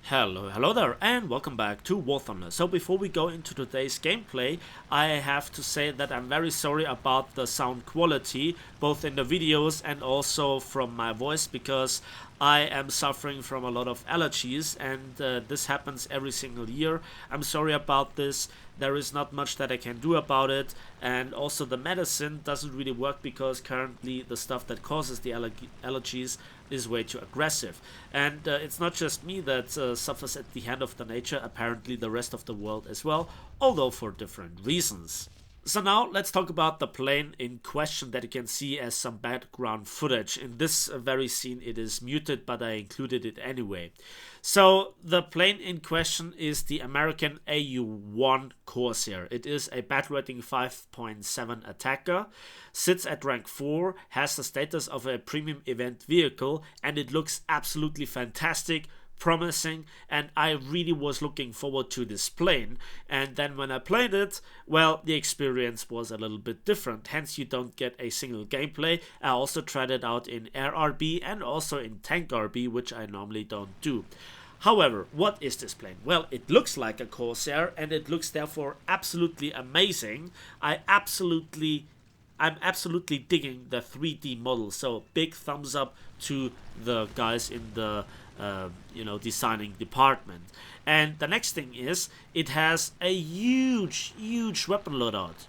Hello there, and welcome back to War Thunder. So before we go into today's gameplay, I have to say that I'm very sorry about the sound quality, both in the videos and also from my voice, because I am suffering from a lot of allergies, and this happens every single year. I'm sorry about this. There is not much that I can do about it, and also the medicine doesn't really work because currently the stuff that causes the allergies is way too aggressive. And it's not just me that suffers at the hand of the nature, apparently the rest of the world as well, although for different reasons. So now let's talk about the plane in question that you can see as some background footage. In this very scene it is muted, but I included it anyway. So the plane in question is the American AU-1 Corsair. It is a battle rating 5.7 attacker, sits at rank 4, has the status of a premium event vehicle, and it looks absolutely fantastic, promising, and I really was looking forward to this plane. And then when I played it, well, the experience was a little bit different, hence you don't get a single gameplay. I also tried it out in Air RB and also in Tank RB, which I normally don't do. However, what is this plane? Well, it looks like a Corsair, and it looks therefore absolutely amazing. I'm absolutely digging the 3D model, so big thumbs up to the guys in the designing department. And the next thing is, it has a huge weapon loadout.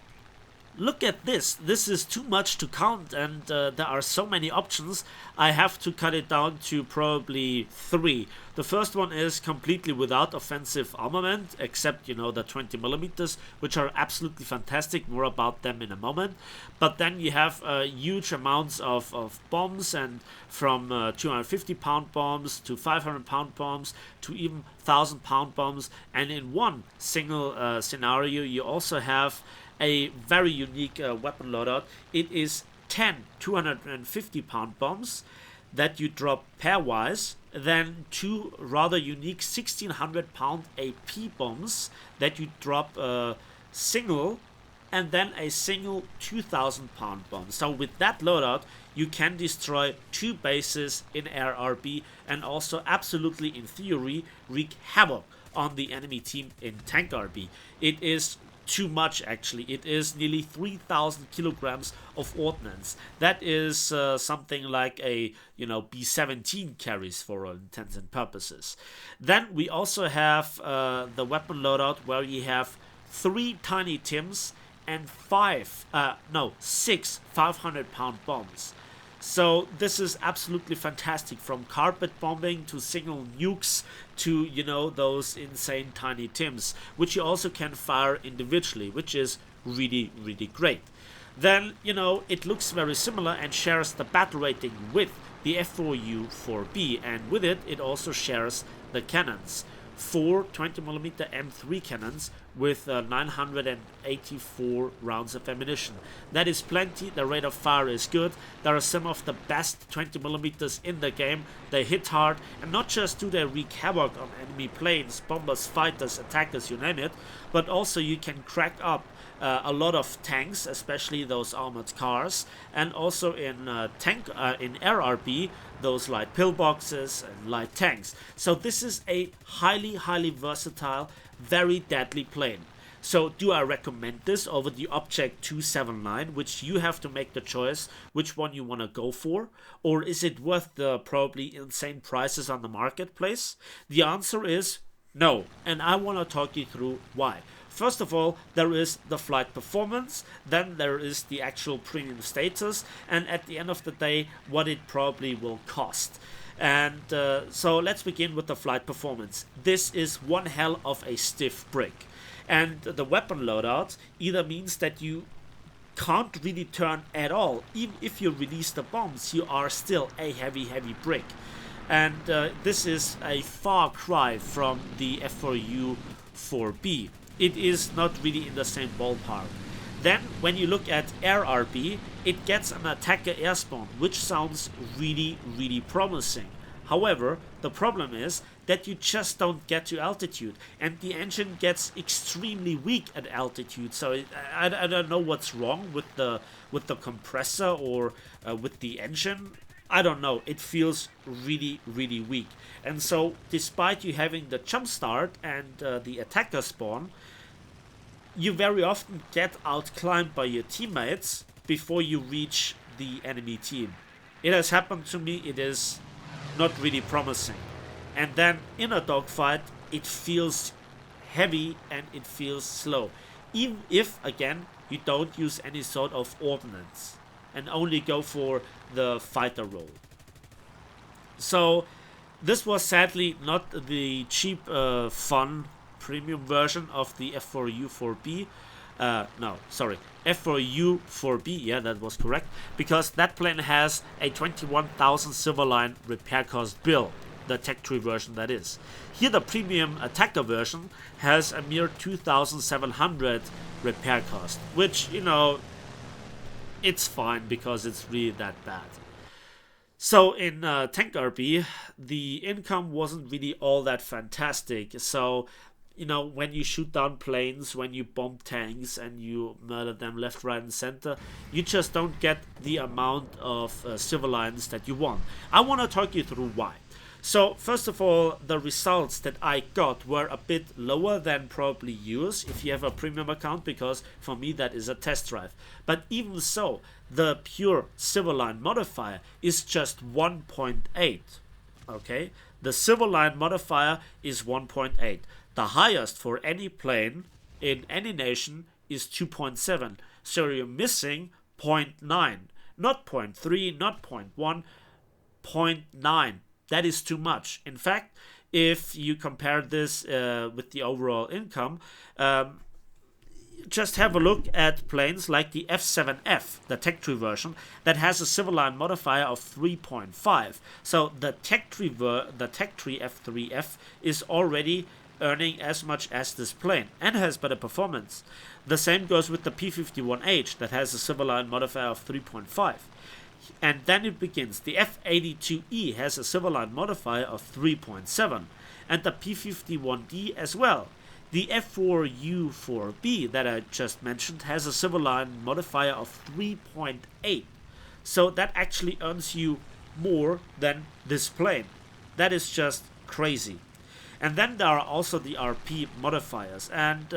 Look at this. This is too much to count, and there are so many options. I have to cut it down to probably 3. The first one is completely without offensive armament, except, the 20mm, which are absolutely fantastic. More about them in a moment. But then you have huge amounts of bombs, and from 250-pound bombs to 500-pound bombs to even 1,000-pound bombs. And in one single scenario, you also have a very unique weapon loadout. It is 10 250-pound bombs that you drop pairwise, then 2 rather unique 1,600-pound AP bombs that you drop single, and then a single 2,000-pound bomb. So with that loadout, you can destroy 2 bases in Air RB and also absolutely, in theory, wreak havoc on the enemy team in Tank RB. It is too much, actually. It is nearly 3,000 kilograms of ordnance. That is something like a B-17 carries for all intents and purposes. Then we also have the weapon loadout, where you have 3 tiny Tims and 6 500-pound bombs. So this is absolutely fantastic, from carpet bombing to single nukes to, those insane tiny Tims, which you also can fire individually, which is really great. Then, it looks very similar and shares the battle rating with the F4U-4B, and with it, it also shares the cannons. 4 20mm M3 cannons with 984 rounds of ammunition. That is plenty. The rate of fire is good. There are some of the best 20mm in the game. They hit hard, and not just do they wreak havoc on enemy planes, bombers, fighters, attackers, you name it, but also you can crack up a lot of tanks, especially those armored cars, and also in Air RB, those light pillboxes and light tanks. So this is a highly versatile, very deadly plane. So do I recommend this over the Object 279, which you have to make the choice which one you want to go for? Or is it worth the probably insane prices on the marketplace? The answer is no, and I want to talk you through why. First of all, there is the flight performance, then there is the actual premium status, and at the end of the day, what it probably will cost. And so let's begin with the flight performance. This is one hell of a stiff brick. And the weapon loadout either means that you can't really turn at all. Even if you release the bombs, you are still a heavy brick. And this is a far cry from the F4U-4B. It is not really in the same ballpark. Then, when you look at Air RB, it gets an attacker airspawn, which sounds really promising. However, the problem is that you just don't get to altitude, and the engine gets extremely weak at altitude. So I don't know what's wrong with the compressor or with the engine. I don't know, it feels really, really weak. And so, despite you having the jump start and the attacker spawn, you very often get outclimbed by your teammates before you reach the enemy team. It has happened to me, it is not really promising. And then in a dogfight, it feels heavy and it feels slow. Even if, again, you don't use any sort of ordnance and only go for the fighter role. So this was sadly not the cheap, fun premium version of the F4U4B. No, sorry, F4U4B, yeah, that was correct, because that plane has a 21,000 Silverline repair cost bill, the tech tree version that is. Here the premium attacker version has a mere 2,700 repair cost, which, you know, it's fine because it's really that bad. So in Tank RB, the income wasn't really all that fantastic. So, you know, when you shoot down planes, when you bomb tanks and you murder them left, right and center, you just don't get the amount of silver lines that you want. I want to talk you through why. So first of all, the results that I got were a bit lower than probably yours if you have a premium account, because for me that is a test drive. But even so, the pure Silverline modifier is just 1.8. Okay, the Silverline modifier is 1.8. The highest for any plane in any nation is 2.7. So you're missing 0.9, not 0.3, not 0.1, 0.9. That is too much. In fact, if you compare this with the overall income, just have a look at planes like the F7F, the tech tree version, that has a Silverline modifier of 3.5. So the tech tree F3F is already earning as much as this plane and has better performance. The same goes with the P51H that has a Silverline modifier of 3.5. And then it begins. The F82E has a Silverline modifier of 3.7, and the P51D as well. The F4U4B that I just mentioned has a Silverline modifier of 3.8. So that actually earns you more than this plane. That is just crazy. And then there are also the RP modifiers, and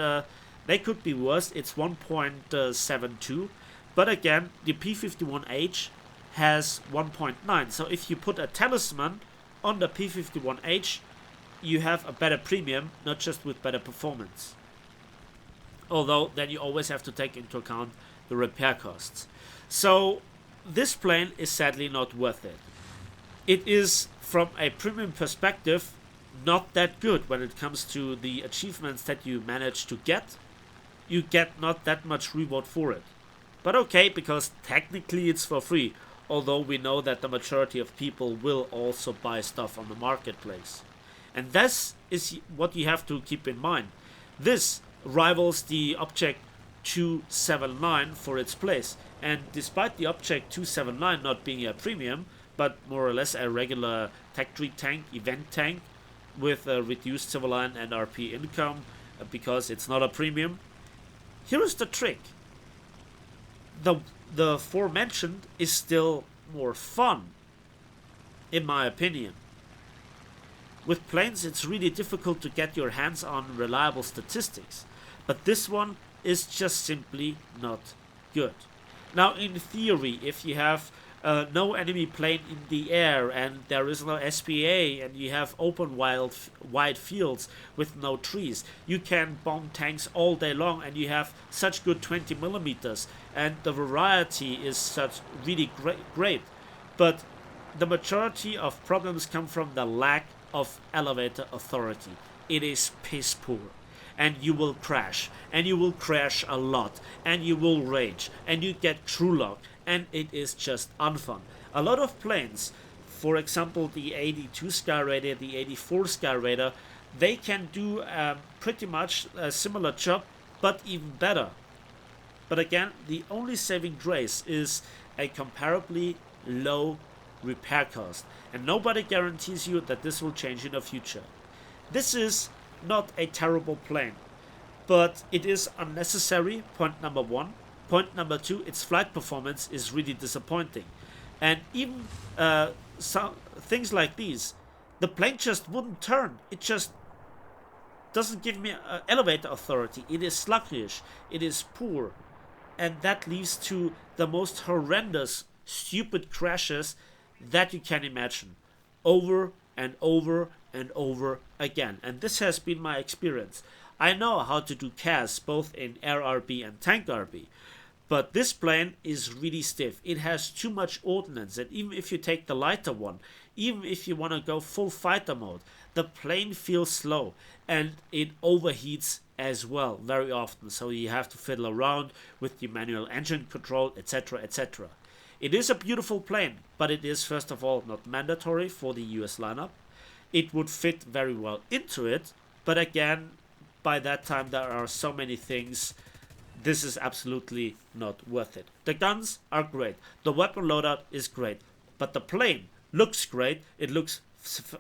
they could be worse. It's 1.72, but again, the P51H has 1.9. So if you put a talisman on the P51H, you have a better premium, not just with better performance. Although then you always have to take into account the repair costs. So this plane is sadly not worth it. It is, from a premium perspective, not that good when it comes to the achievements that you manage to get. You get not that much reward for it. But okay, because technically it's for free, although we know that the majority of people will also buy stuff on the marketplace. And this is what you have to keep in mind. This rivals the Object 279 for its place. And despite the Object 279 not being a premium, but more or less a regular tech tree tank, event tank, with a reduced Silverline and RP income, because it's not a premium, here is the trick. The aforementioned is still more fun, in my opinion. With planes, it's really difficult to get your hands on reliable statistics, but this one is just simply not good. Now, in theory, if you have no enemy plane in the air and there is no SPA and you have open wide fields with no trees, you can bomb tanks all day long and you have such good 20 millimeters and the variety is such really great. But the majority of problems come from the lack of elevator authority. It is piss poor. And you will crash, and you will crash a lot, and you will rage, and you get crew lock, and it is just unfun. A lot of planes, for example the 82 Skyraider, the 84 Skyraider, they can do pretty much a similar job, but even better. But again, the only saving grace is a comparably low repair cost, and nobody guarantees you that this will change in the future. This is not a terrible plane, but it is unnecessary, point number one. Point number two, its flight performance is really disappointing. And even some things like these, the plane just wouldn't turn. It just doesn't give me elevator authority. It is sluggish. It is poor. And that leads to the most horrendous, stupid crashes that you can imagine. Over and over and over again. And this has been my experience. I know how to do CAS both in Air RB and Tank RB. But this plane is really stiff. It has too much ordnance, and even if you take the lighter one, even if you want to go full fighter mode, the plane feels slow and it overheats as well very often. So you have to fiddle around with the manual engine control, etc., etc. It is a beautiful plane, but it is first of all not mandatory for the US lineup. It would fit very well into it, but again, by that time there are so many things. This is absolutely not worth it. The guns are great. The weapon loadout is great. But the plane looks great. It looks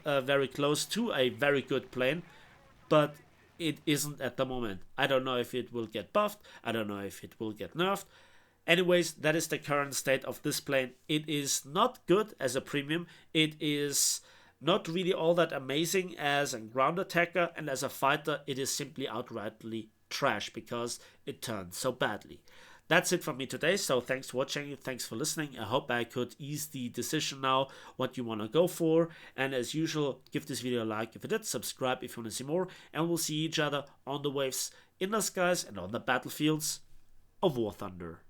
very close to a very good plane. But it isn't at the moment. I don't know if it will get buffed. I don't know if it will get nerfed. Anyways, that is the current state of this plane. It is not good as a premium. It is not really all that amazing as a ground attacker. And as a fighter, it is simply outrightly trash because it turned so badly. That's it from me today, so thanks for watching, thanks for listening. I hope I could ease the decision now what you want to go for, and as usual, give this video a like if you did, subscribe if you want to see more, and we'll see each other on the waves, in the skies, and on the battlefields of War Thunder.